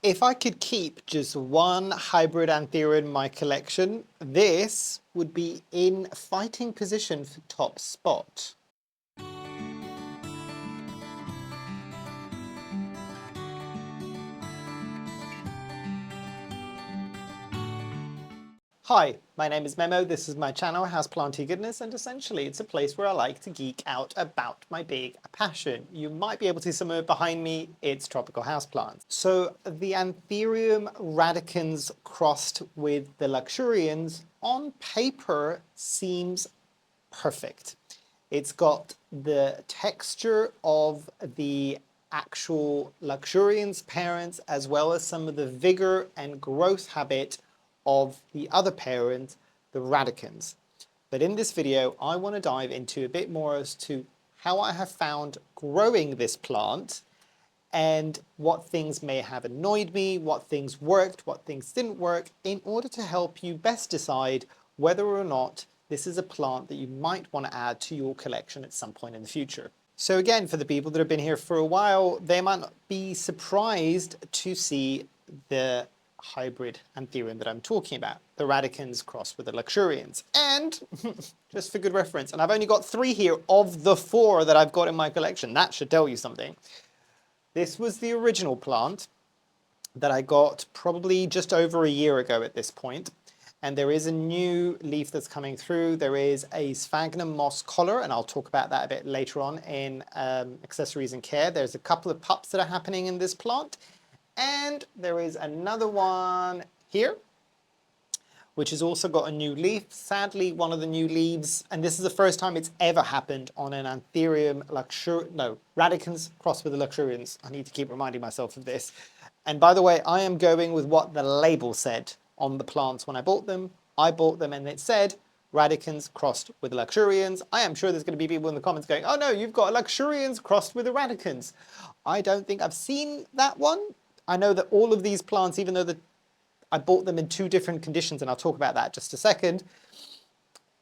If I could keep just one hybrid Anthurium in my collection, this would be in fighting position for top spot. Hi, my name is Memo, this is my channel Houseplantygoodness, and essentially it's a place where I like to geek out about my big passion. You might be able to see some of it behind me, it's tropical houseplants. So the Anthurium radicans crossed with the luxurians on paper seems perfect. It's got the texture of the actual luxurians parents as well as some of the vigor and growth habit of the other parent, the radicans. But in this video, I want to dive into a bit more as to how I have found growing this plant and what things may have annoyed me, what things worked, what things didn't work, in order to help you best decide whether or not this is a plant that you might want to add to your collection at some point in the future. So again, for the people that have been here for a while, they might not be surprised to see the hybrid Anthurium that I'm talking about, the radicans crossed with the luxurians. And just for good reference, and I've only got 3 here of the 4 that I've got in my collection. That should tell you something. This was the original plant that I got probably just over a year ago at this point. And there is a new leaf that's coming through. There is a sphagnum moss collar, and I'll talk about that a bit later on in accessories and care. There's a couple of pups that are happening in this plant. And there is another one here, which has also got a new leaf. Sadly, one of the new leaves, and this is the first time it's ever happened on an Anthurium radicans crossed with the luxurians. I need to keep reminding myself of this. And by the way, I am going with what the label said on the plants when I bought them. I bought them and it said radicans crossed with the luxurians. I am sure there's going to be people in the comments going, oh no, you've got luxurians crossed with the radicans. I don't think I've seen that one. I know that all of these plants, even though I bought them in 2 different conditions, and I'll talk about that just a second,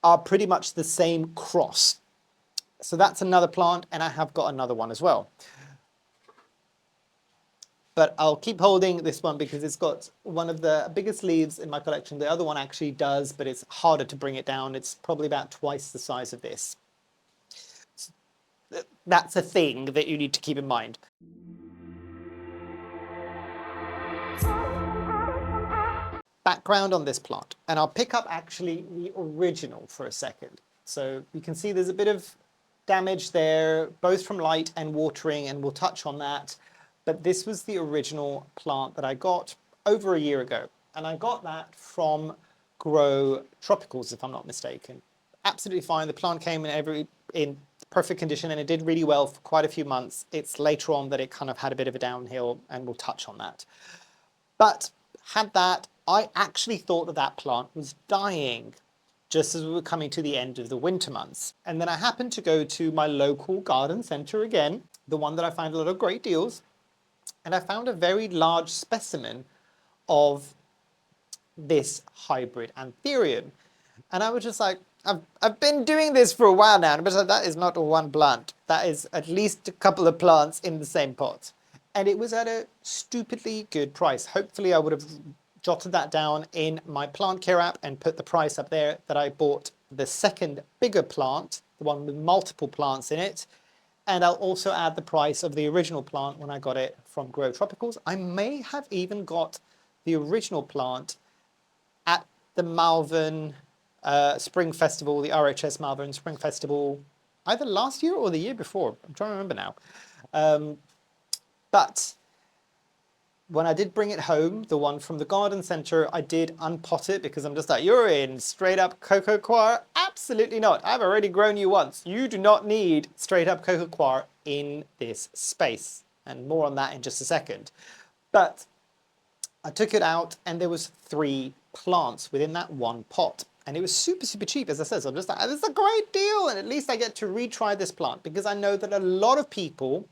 are pretty much the same cross. So that's another plant, and I have got another one as well. But I'll keep holding this one because it's got one of the biggest leaves in my collection. The other one actually does, but it's harder to bring it down. It's probably about twice the size of this. So that's a thing that you need to keep in mind. Background on this plant, and I'll pick up actually the original for a second. So you can see there's a bit of damage there, both from light and watering, and we'll touch on that. But this was the original plant that I got over a year ago, and I got that from Grow Tropicals, if I'm not mistaken. Absolutely fine. The plant came in perfect condition, and it did really well for quite a few months. It's later on that it kind of had a bit of a downhill, and we'll touch on that. But had that, I actually thought that that plant was dying just as we were coming to the end of the winter months. And then I happened to go to my local garden centre again, the one that I find a lot of great deals, and I found a very large specimen of this hybrid Anthurium. And I was just like, I've been doing this for a while now, but that is not one plant. That is at least a couple of plants in the same pot. And it was at a stupidly good price. Hopefully I would have jotted that down in my plant care app and put the price up there that I bought the second bigger plant, the one with multiple plants in it. And I'll also add the price of the original plant when I got it from Grow Tropicals. I may have even got the original plant at the Malvern Spring Festival, the RHS Malvern Spring Festival, either last year or the year before. I'm trying to remember now. But when I did bring it home, the one from the garden centre, I did unpot it because I'm just like, you're in straight up cocoa coir? Absolutely not. I've already grown you once. You do not need straight up cocoa coir in this space. And more on that in just a second. But I took it out and there was 3 plants within that one pot. And it was super, super cheap, as I said. So I'm just like, this is a great deal. And at least I get to retry this plant because I know that a lot of people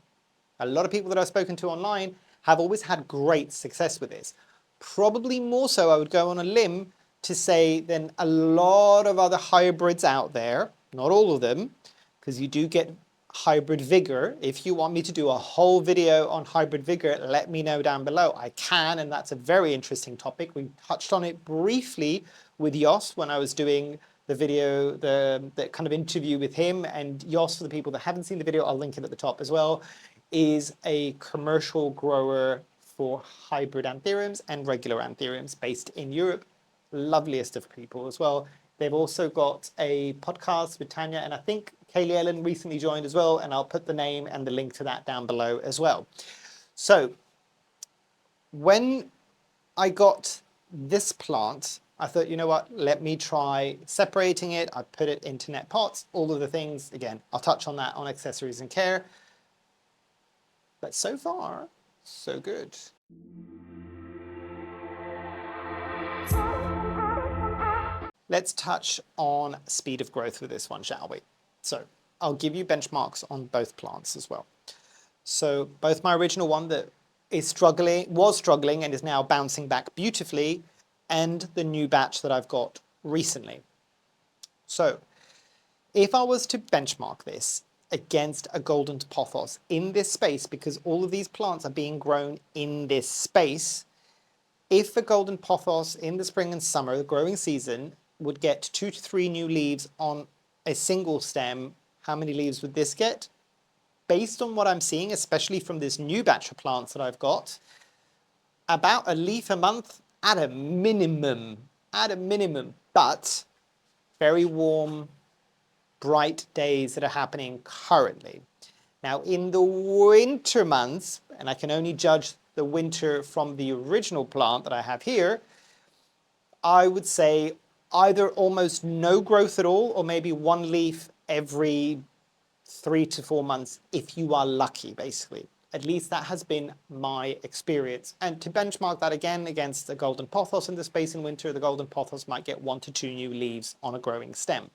that I've spoken to online have always had great success with this. Probably more so, I would go on a limb to say, than a lot of other hybrids out there, not all of them, because you do get hybrid vigor. If you want me to do a whole video on hybrid vigor, let me know down below. I can, and that's a very interesting topic. We touched on it briefly with Jos when I was doing the video, the kind of interview with him. And Jos, for the people that haven't seen the video, I'll link it at the top as well, is a commercial grower for hybrid anthuriums and regular anthuriums based in Europe. Loveliest of people as well. They've also got a podcast with Tanya, and I think Kaylee Ellen recently joined as well, and I'll put the name and the link to that down below as well. So when I got this plant, I thought, you know what, let me try separating it. I put it into net pots, all of the things. Again, I'll touch on that on accessories and care. But so far, so good. Let's touch on speed of growth with this one, shall we? So I'll give you benchmarks on both plants as well. So both my original one that was struggling and is now bouncing back beautifully, and the new batch that I've got recently. So if I was to benchmark this against a golden pothos in this space, because all of these plants are being grown in this space, if a golden pothos in the spring and summer, the growing season, would get 2 to 3 new leaves on a single stem, how many leaves would this get? Based on what I'm seeing, especially from this new batch of plants that I've got, about a leaf a month at a minimum, but very warm, bright days that are happening currently. Now in the winter months, and I can only judge the winter from the original plant that I have here, I would say either almost no growth at all, or maybe 1 leaf every 3 to 4 months if you are lucky, basically. At least that has been my experience. And to benchmark that again against the golden pothos in the space in winter, the golden pothos might get 1 to 2 new leaves on a growing stem.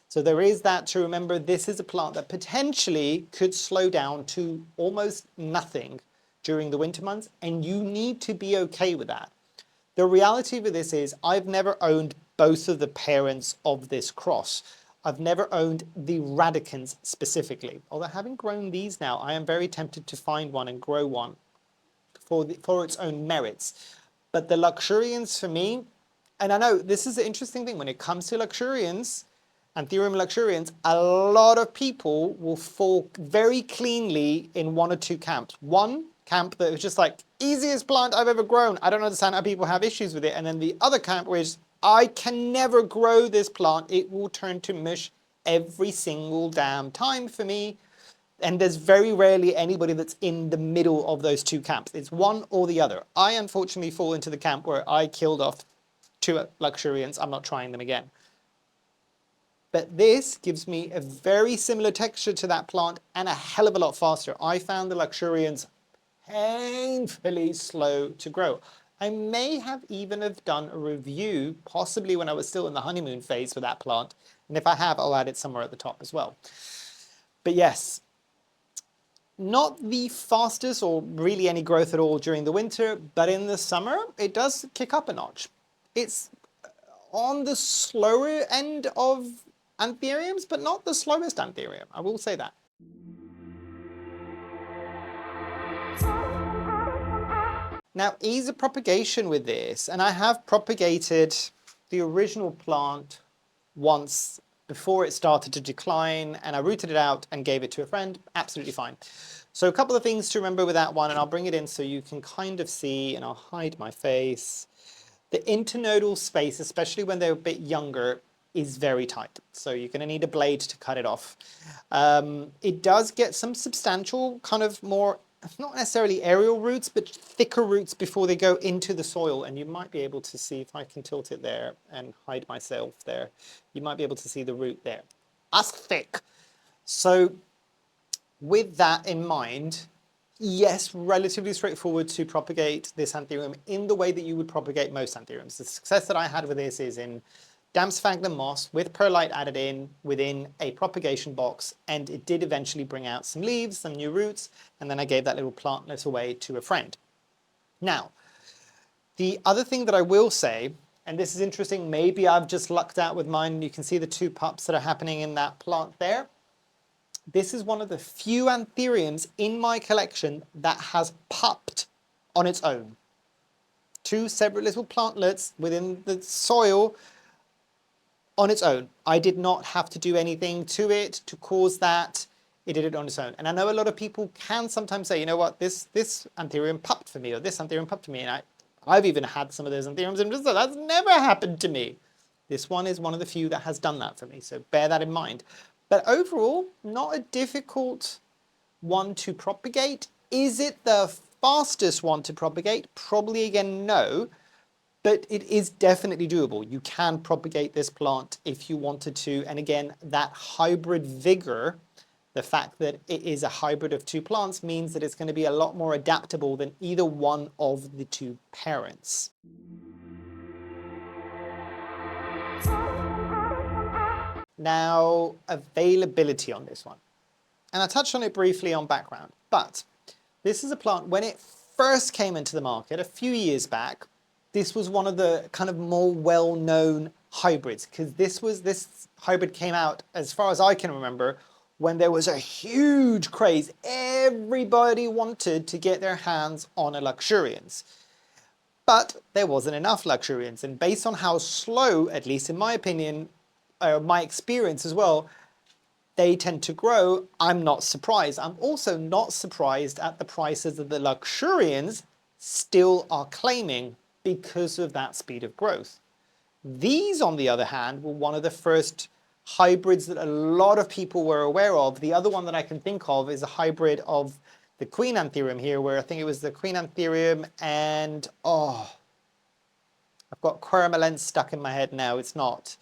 So there is that to remember. This is a plant that potentially could slow down to almost nothing during the winter months, and you need to be okay with that. The reality of this is I've never owned both of the parents of this cross. I've never owned the radicans specifically. Although having grown these now, I am very tempted to find one and grow one for its own merits. But the luxurians for me, and I know this is the interesting thing when it comes to luxurians, Anthurium luxurians, a lot of people will fall very cleanly in 1 or 2 camps. One camp that was just like, easiest plant I've ever grown. I don't understand how people have issues with it. And then the other camp where it's, I can never grow this plant. It will turn to mush every single damn time for me. And there's very rarely anybody that's in the middle of those 2 camps. It's one or the other. I unfortunately fall into the camp where I killed off 2 luxurians. I'm not trying them again. But this gives me a very similar texture to that plant and a hell of a lot faster. I found the luxurians painfully slow to grow. I may have even have done a review, possibly when I was still in the honeymoon phase for that plant. And if I have, I'll add it somewhere at the top as well. But yes, not the fastest or really any growth at all during the winter, but in the summer, it does kick up a notch. It's on the slower end of anthuriums, but not the slowest anthurium. I will say that. Now, ease of propagation with this, and I have propagated the original plant once before it started to decline, and I rooted it out and gave it to a friend. Absolutely fine. So a couple of things to remember with that one, and I'll bring it in so you can kind of see, and I'll hide my face. The internodal space, especially when they're a bit younger, is very tight. So you're going to need a blade to cut it off. It does get some substantial kind of more, not necessarily aerial roots, but thicker roots before they go into the soil. And you might be able to see, if I can tilt it there and hide myself there, you might be able to see the root there. That's thick. So with that in mind, yes, relatively straightforward to propagate this anthurium in the way that you would propagate most anthuriums. The success that I had with this is in damp sphagnum moss with perlite added in within a propagation box, and it did eventually bring out some leaves, some new roots, and then I gave that little plantlet away to a friend. Now, the other thing that I will say, and this is interesting, maybe I've just lucked out with mine, you can see the 2 pups that are happening in that plant there. This is one of the few Anthuriums in my collection that has pupped on its own. Two separate little plantlets within the soil on its own. I did not have to do anything to it to cause that. It did it on its own. And I know a lot of people can sometimes say, you know what, this Anthurium pupped for me, or this Anthurium pupped for me. And I've even had some of those Anthuriums and just thought, that's never happened to me. This one is one of the few that has done that for me, so bear that in mind. But overall, not a difficult one to propagate. Is it the fastest one to propagate? Probably again, no. But it is definitely doable. You can propagate this plant if you wanted to. And again, that hybrid vigor, the fact that it is a hybrid of two plants, means that it's going to be a lot more adaptable than either one of the two parents. Now, availability on this one. And I touched on it briefly on background, but this is a plant, when it first came into the market a few years back, this was one of the kind of more well-known hybrids, because this hybrid came out, as far as I can remember, when there was a huge craze. Everybody wanted to get their hands on a luxurians. But there wasn't enough luxurians, and based on how slow, at least in my opinion, my experience as well, they tend to grow, I'm not surprised. I'm also not surprised at the prices that the luxurians still are claiming because of that speed of growth. These, on the other hand, were one of the first hybrids that a lot of people were aware of. The other one that I can think of is a hybrid of the Queen Anthurium here, where I think it was the Queen Anthurium and, oh, I've got Quermalens stuck in my head now, it's not.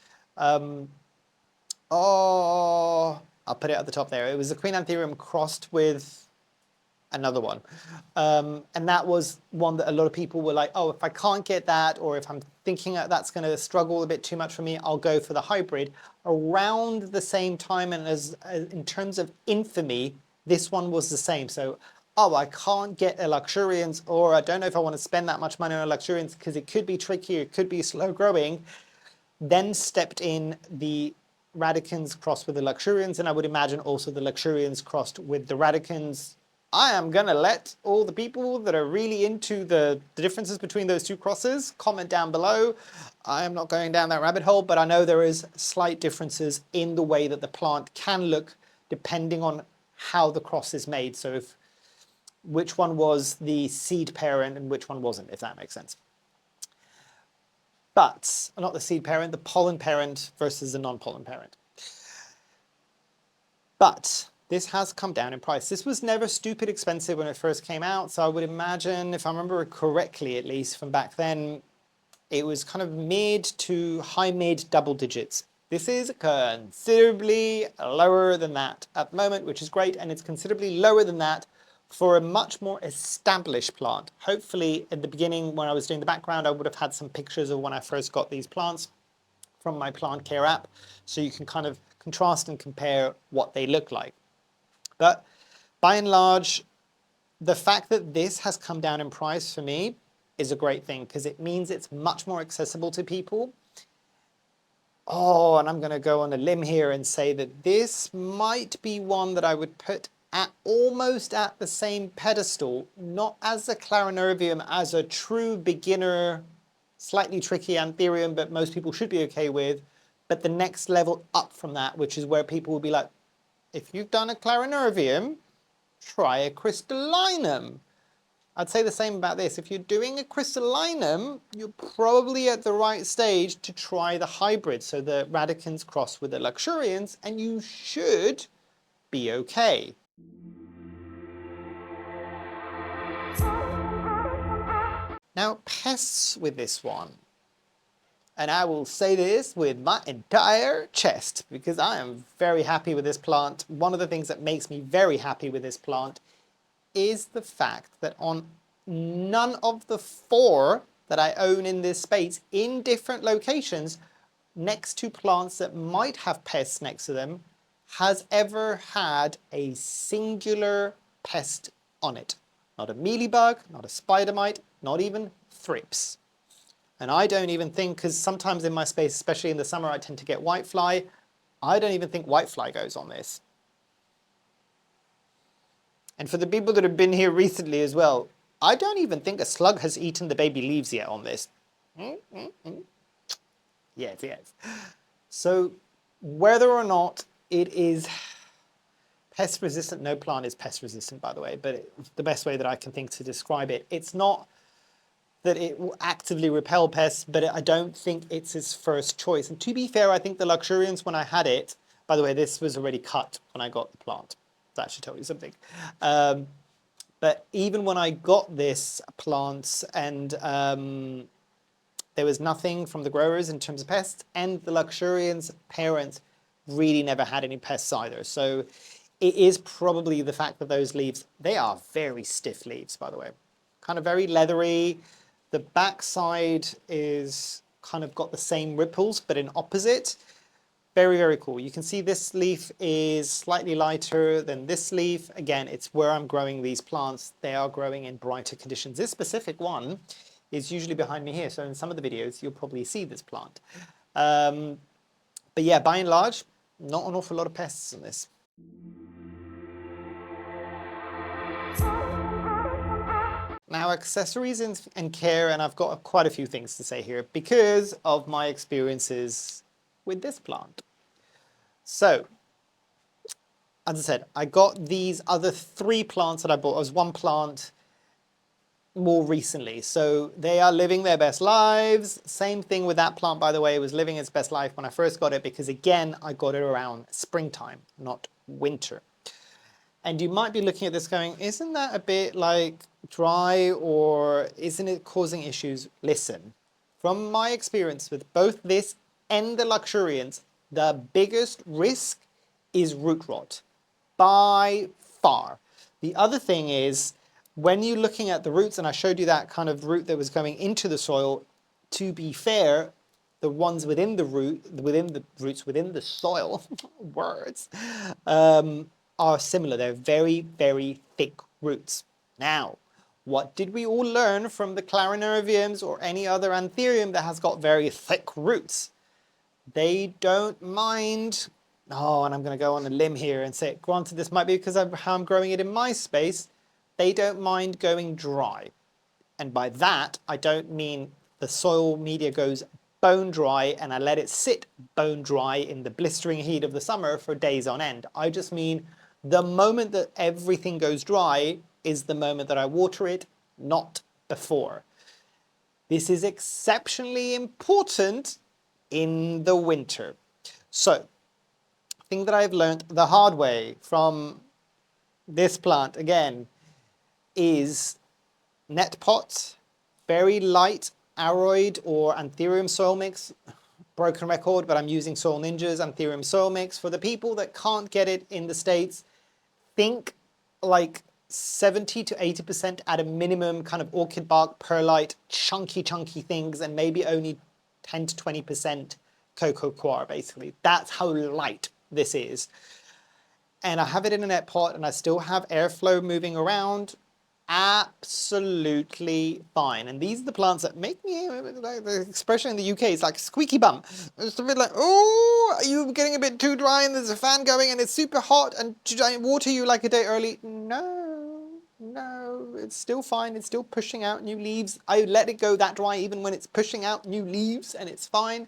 Oh, I'll put it at the top there. It was the Queen Anthurium crossed with another one. And that was one that a lot of people were like, oh, if I can't get that, or if I'm thinking that that's going to struggle a bit too much for me, I'll go for the hybrid. Around the same time, and as in terms of infamy, this one was the same. So, oh, I can't get a luxurians, or I don't know if I want to spend that much money on a luxurians because it could be tricky, it could be slow growing. Then stepped in the radicans crossed with the luxurians, and I would imagine also the luxurians crossed with the radicans. I am going to let all the people that are really into the differences between those two crosses comment down below. I am not going down that rabbit hole, but I know there is slight differences in the way that the plant can look depending on how the cross is made. So if which one was the seed parent and which one wasn't, if that makes sense. But, not the seed parent, the pollen parent versus the non-pollen parent. But this has come down in price. This was never stupid expensive when it first came out, so I would imagine, if I remember correctly at least from back then, it was kind of mid to high mid double digits. This is considerably lower than that at the moment, which is great, and it's considerably lower than that for a much more established plant. Hopefully at the beginning when I was doing the background, I would have had some pictures of when I first got these plants from my plant care app, so you can kind of contrast and compare what they look like. But by and large, the fact that this has come down in price for me is a great thing, because it means it's much more accessible to people. Oh, and I'm going to go on a limb here and say that this might be one that I would put almost at the same pedestal, not as a Clarinervium, as a true beginner, slightly tricky Anthurium, but most people should be okay with, but the next level up from that, which is where people will be like, if you've done a Clarinervium, try a crystallinum. I'd say the same about this. If you're doing a crystallinum, you're probably at the right stage to try the hybrid, so the radicans cross with the luxurians, and you should be okay. Now, pests with this one. And I will say this with my entire chest, because I am very happy with this plant. One of the things that makes me very happy with this plant is the fact that on none of the 4 that I own in this space, in different locations, next to plants that might have pests next to them, has ever had a singular pest on it. Not a mealybug, not a spider mite, not even thrips. And I don't even think, because sometimes in my space, especially in the summer, I tend to get whitefly, I don't even think whitefly goes on this. And for the people that have been here recently as well, I don't even think a slug has eaten the baby leaves yet on this. Yes, yes. So whether or not it is pest resistant, no plant is pest resistant, by the way, but the best way that I can think to describe it, it's not that it will actively repel pests, but I don't think it's its first choice. And to be fair, I think the luxurians, when I had it, by the way, this was already cut when I got the plant. That should tell you something. But even when I got this plant and there was nothing from the growers in terms of pests, and the luxurians parents really never had any pests either. So it is probably the fact that those leaves, they are very stiff leaves, by the way, kind of very leathery. The backside is kind of got the same ripples, but in opposite. Very, very cool. You can see this leaf is slightly lighter than this leaf. Again, it's where I'm growing these plants. They are growing in brighter conditions. This specific one is usually behind me here. So in some of the videos, you'll probably see this plant. But yeah, by and large, not an awful lot of pests in this. Now, accessories and care, and I've got quite a few things to say here because of my experiences with this plant. So, as I said, I got these other 3 plants that I bought. It was 1 plant more recently. So they are living their best lives. Same thing with that plant, by the way. It was living its best life when I first got it because, again, I got it around springtime, not winter. And you might be looking at this going, isn't that a bit like dry or isn't it causing issues? Listen, from my experience with both this and the luxurians, the biggest risk is root rot by far. The other thing is when you're looking at the roots, and I showed you that kind of root that was going into the soil, to be fair, the ones within the root, within the roots, within the soil, words, are similar. They're very, very thick roots. Now, what did we all learn from the clarinerviums or any other anthurium that has got very thick roots? They don't mind, oh, and I'm going to go on a limb here and say, granted, this might be because of how I'm growing it in my space, they don't mind going dry. And by that, I don't mean the soil media goes bone dry and I let it sit bone dry in the blistering heat of the summer for days on end. I just mean the moment that everything goes dry is the moment that I water it, not before. This is exceptionally important in the winter. So, thing that I've learned the hard way from this plant, again, is net pot, very light aroid or Anthurium soil mix. Broken record, but I'm using Soil Ninja's Anthurium soil mix. For the people that can't get it in the States, think like 70 to 80% at a minimum, kind of orchid bark, perlite, chunky things, and maybe only 10 to 20% cocoa coir, basically. That's how light this is. And I have it in a net pot and I still have airflow moving around. Absolutely fine. And these are the plants that make me, like the expression in the UK is like squeaky bum. It's a bit like, oh, are you getting a bit too dry and there's a fan going and it's super hot and should I water you like a day early? No, it's still fine. It's still pushing out new leaves. I let it go that dry even when it's pushing out new leaves and it's fine.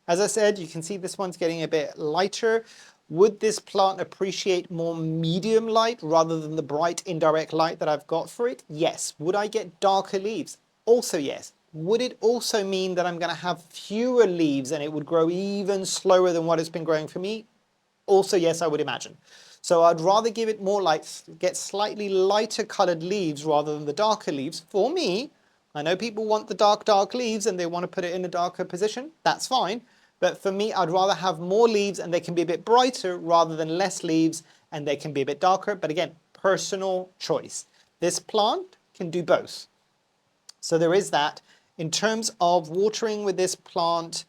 As I said, you can see this one's getting a bit lighter. Would this plant appreciate more medium light rather than the bright indirect light that I've got for it? Yes. Would I get darker leaves? Also yes. Would it also mean that I'm going to have fewer leaves and it would grow even slower than what it's been growing for me? Also yes, I would imagine. So I'd rather give it more light, get slightly lighter colored leaves rather than the darker leaves. For me, I know people want the dark leaves and they want to put it in a darker position. That's fine. But for me, I'd rather have more leaves and they can be a bit brighter rather than less leaves and they can be a bit darker. But again, personal choice. This plant can do both. So there is that. In terms of watering with this plant,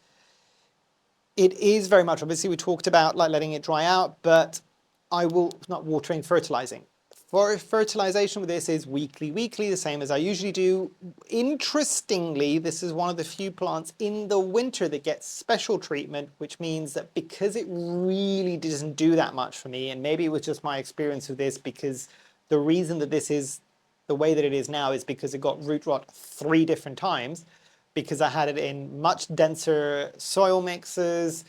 it is very much, obviously we talked about like letting it dry out, but I will, not watering, fertilizing. For fertilization with this is weekly, the same as I usually do. Interestingly, this is one of the few plants in the winter that gets special treatment, which means that because it really doesn't do that much for me, and maybe it was just my experience with this because The reason that this is the way that it is now is because it got root rot 3 different times, because I had it in much denser soil mixes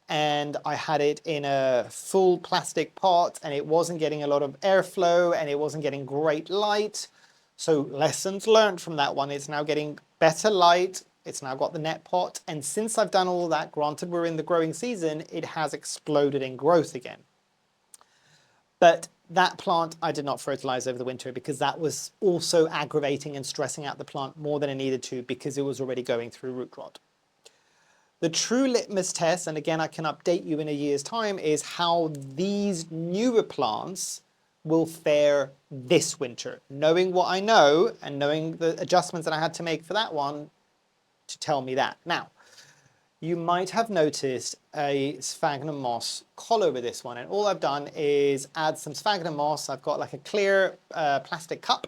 and I had it in a full plastic pot and it wasn't getting a lot of airflow and it wasn't getting great light. So lessons learned from that one. It's now getting better light. It's now got the net pot. And since I've done all that, granted we're in the growing season, it has exploded in growth again. But that plant I did not fertilize over the winter because that was also aggravating and stressing out the plant more than it needed to because it was already going through root rot. The true litmus test, and again I can update you in a year's time, is how these newer plants will fare this winter. Knowing what I know and knowing the adjustments that I had to make for that one to tell me that. Now, you might have noticed a sphagnum moss collar with this one, and all I've done is add some sphagnum moss. I've got like a clear plastic cup,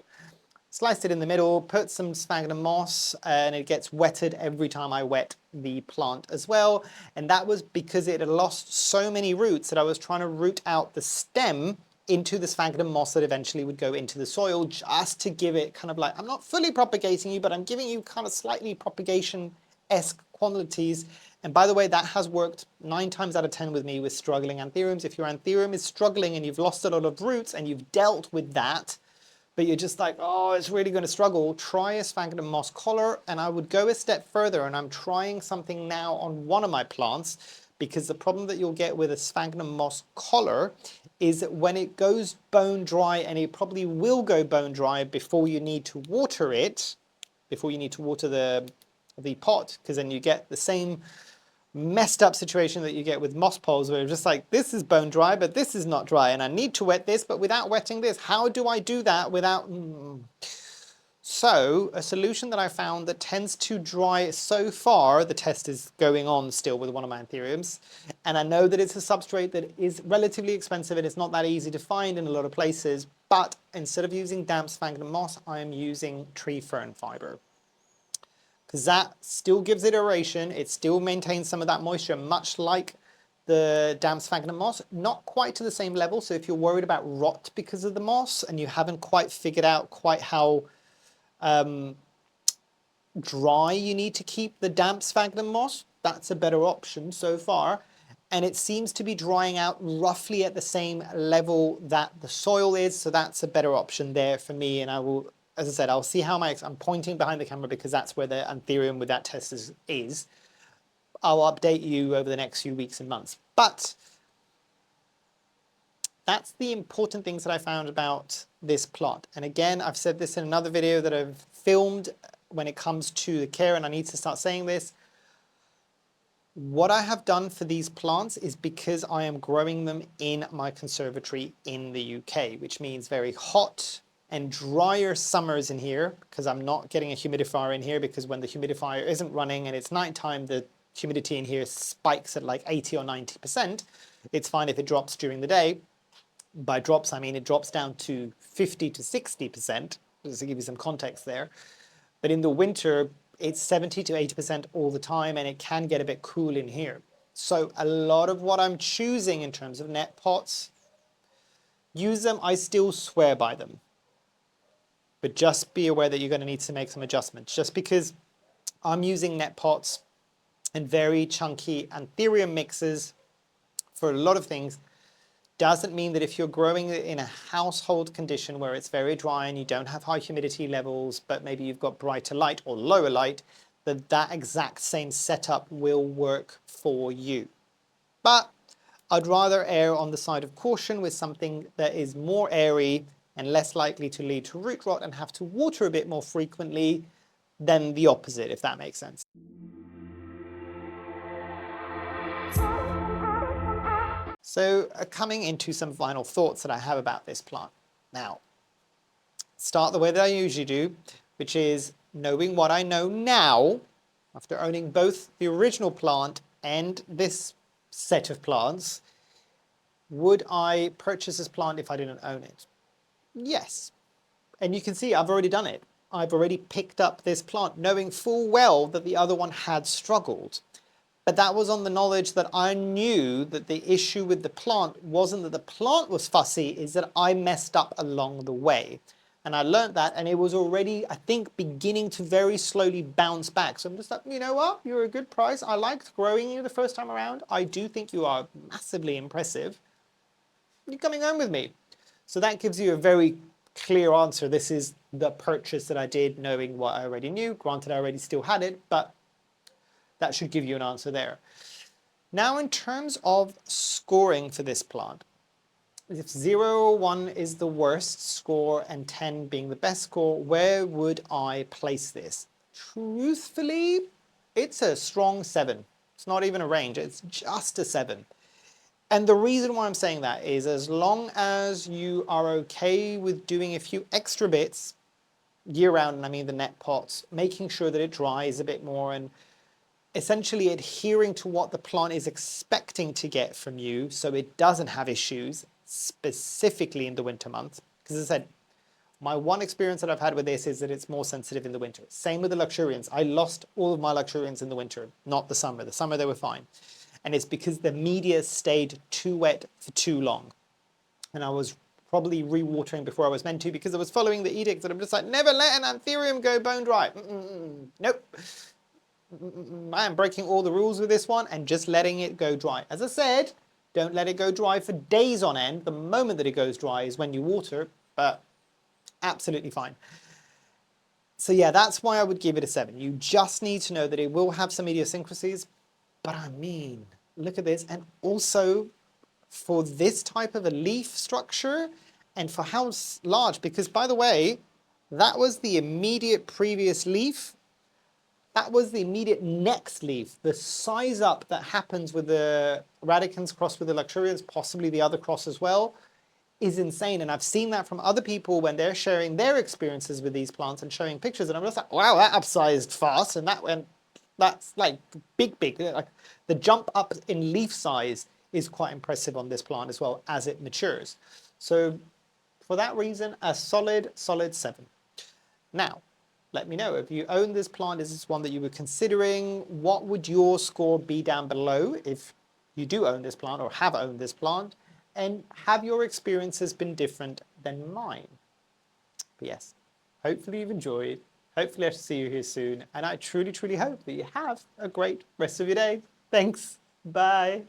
sliced it in the middle, put some sphagnum moss, and it gets wetted every time I wet the plant as well. And that was because it had lost so many roots that I was trying to root out the stem into the sphagnum moss that eventually would go into the soil, just to give it kind of like, I'm not fully propagating you, but I'm giving you kind of slightly propagation-esque qualities. And by the way, that has worked 9 times out of 10 with me with struggling anthuriums. If your anthurium is struggling and you've lost a lot of roots and you've dealt with that, but you're just like, oh, it's really going to struggle, try a sphagnum moss collar. And I would go a step further, and I'm trying something now on one of my plants, because the problem that you'll get with a sphagnum moss collar is that when it goes bone dry, and it probably will go bone dry before you need to water it, before you need to water the pot, because then you get the same messed up situation that you get with moss poles, where it's just like, this is bone dry, but this is not dry, and I need to wet this, but without wetting this, how do I do that without... So a solution that I found that tends to dry so far, the test is going on still with one of my anthuriums, and I know that it's a substrate that is relatively expensive and it's not that easy to find in a lot of places, but instead of using damp sphagnum moss, I am using tree fern fiber. Because that still gives it aeration, it still maintains some of that moisture, much like the damp sphagnum moss, not quite to the same level. So if you're worried about rot because of the moss and you haven't quite figured out quite how dry you need to keep the damp sphagnum moss, that's a better option so far. And it seems to be drying out roughly at the same level that the soil is, so that's a better option there for me. And I will, as I said, I'll see how I'm pointing behind the camera because that's where the Anthurium with that test is. I'll update you over the next few weeks and months. But that's the important things that I found about this plant. And again, I've said this in another video that I've filmed when it comes to the care, and I need to start saying this. What I have done for these plants is because I am growing them in my conservatory in the UK, which means very hot and drier summers in here, because I'm not getting a humidifier in here, because when the humidifier isn't running and it's nighttime, the humidity in here spikes at like 80 or 90%. It's fine if it drops during the day. By drops, I mean it drops down to 50 to 60%, just to give you some context there. But in the winter, it's 70 to 80% all the time, and it can get a bit cool in here. So a lot of what I'm choosing in terms of net pots, use them, I still swear by them. But just be aware that you're going to need to make some adjustments. Just because I'm using net pots and very chunky anthurium mixes for a lot of things, doesn't mean that if you're growing it in a household condition where it's very dry and you don't have high humidity levels, but maybe you've got brighter light or lower light, that that exact same setup will work for you. But I'd rather err on the side of caution with something that is more airy and less likely to lead to root rot and have to water a bit more frequently than the opposite, if that makes sense. So coming into some final thoughts that I have about this plant. Now, start the way that I usually do, which is knowing what I know now, after owning both the original plant and this set of plants. Would I purchase this plant if I didn't own it? Yes. And you can see I've already done it. I've already picked up this plant knowing full well that the other one had struggled. But that was on the knowledge that I knew that the issue with the plant wasn't that the plant was fussy, is that I messed up along the way. And I learned that, and it was already, I think, beginning to very slowly bounce back. So I'm just like, you know what? You're a good price. I liked growing you the first time around. I do think you are massively impressive. You're coming home with me. So that gives you a very clear answer. This is the purchase that I did knowing what I already knew. Granted, I already still had it, but that should give you an answer there. Now, in terms of scoring for this plant, if 0 or 1 is the worst score and 10 being the best score, where would I place this? Truthfully, it's a strong 7. It's not even a range, it's just a 7. And the reason why I'm saying that is as long as you are okay with doing a few extra bits year round, and I mean the net pots, making sure that it dries a bit more and essentially adhering to what the plant is expecting to get from you so it doesn't have issues, specifically in the winter months. Because as I said, my one experience that I've had with this is that it's more sensitive in the winter. Same with the luxurians. I lost all of my luxurians in the winter, not the summer. The summer they were fine. And it's because the media stayed too wet for too long. And I was probably re-watering before I was meant to because I was following the edicts and I'm just like, never let an Anthurium go bone dry. Nope. I am breaking all the rules with this one and just letting it go dry. As I said, don't let it go dry for days on end. The moment that it goes dry is when you water, but absolutely fine. So yeah, that's why I would give it a 7. You just need to know that it will have some idiosyncrasies, but I mean, look at this. And also for this type of a leaf structure and for how large, because by the way, that was the immediate previous leaf. That was the immediate next leaf. The size up that happens with the radicans crossed with the luxurians, possibly the other cross as well, is insane. And I've seen that from other people when they're sharing their experiences with these plants and showing pictures. And I'm just like, wow, that upsized fast. And that went, that's like big. Like the jump up in leaf size is quite impressive on this plant as well as it matures. So for that reason, a solid 7. Now, let me know if you own this plant. Is this one that you were considering? What would your score be down below if you do own this plant or have owned this plant? And have your experiences been different than mine? But yes, hopefully you've enjoyed. Hopefully I shall see you here soon. And I truly hope that you have a great rest of your day. Thanks. Bye.